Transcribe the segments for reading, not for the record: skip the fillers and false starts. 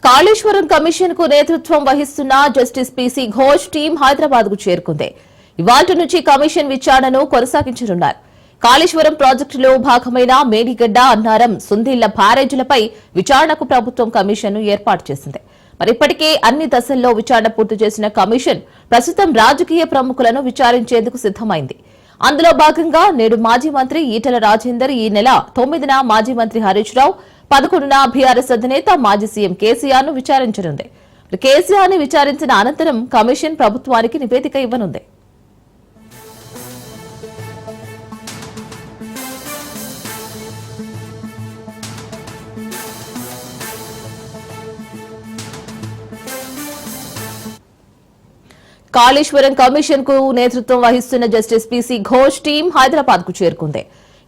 Kaleshwaram commission కు నేతృత్వం వహిస్తున్న justice PC Ghosh team Hyderabad కు చేరుకుంది. ఇవాళ్టి నుంచి కమిషన్ విచారణను కొనసాగించనున్నారు. కాళేశ్వరం ప్రాజెక్టులో భాగమైన మేడిగడ్డ, అన్నారం, సుందిళ్ల బ్యారేజీలపై విచారణకు ప్రభుత్వం కమిషన్ ఏర్పాటు చేసింది. మరి ఇప్పటికే అన్ని దశల్లో విచారణ పూర్తి చేసిన కమిషన్ ప్రస్తుతం రాజకీయ ప్రముఖులను విచారించేందుకు సిద్దమైంది. అందులో భాగంగా నేడు మాజీ మంత్రి ఈటెల రాజేందర్, ఈ నెల 9న మాజీ మంత్రి హరీష్ రావు, 11న బీఆర్ఎస్ అధినేత మాజీ సీఎం కేసీఆర్ ను విచారించనుంది. కేసీఆర్ ని విచారించిన అనంతరం కమిషన్ ప్రభుత్వానికి నివేదిక ఇవ్వనుంది. కాళేశ్వరం కమిషన్ కు నేతృత్వం వహిస్తున్న justice PC Ghosh team Hyderabad కు చేరుకుంది.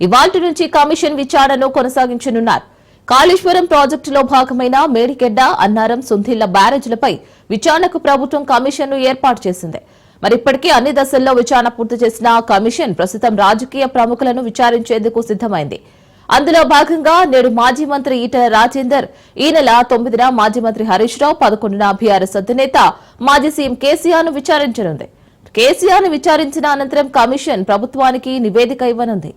ఇవాళ్టి నుంచి కమిషన్ విచారణను కొనసాగించనున్నారు. కాళేశ్వరం ప్రాజెక్టులో భాగమైన మేడిగడ్డ, అన్నారం, సుందిళ్ల బ్యారేజీలపై విచారణకు ప్రభుత్వం కమిషన్ ను ఏర్పాటు చేసింది. మరి ఇప్పటికే అన్ని దశల్లో విచారణ పూర్తి చేసిన కమిషన్ ప్రస్తుతం రాజకీయ ప్రముఖులను విచారించేందుకు సిద్దమైంది. అందులో భాగంగా నేడు మాజీ మంత్రి ఈటెల రాజేందర్, ఈ నెల 9న మాజీ మంత్రి హరీష్ రావు, 11న బీఆర్ఎస్ అధినేత మాజీ సీఎం కేసీఆర్ ను విచారించనుంది. కేసీఆర్ ను విచారించిన అనంతరం కమిషన్ ప్రభుత్వానికి నివేదిక ఇవ్వనుంది.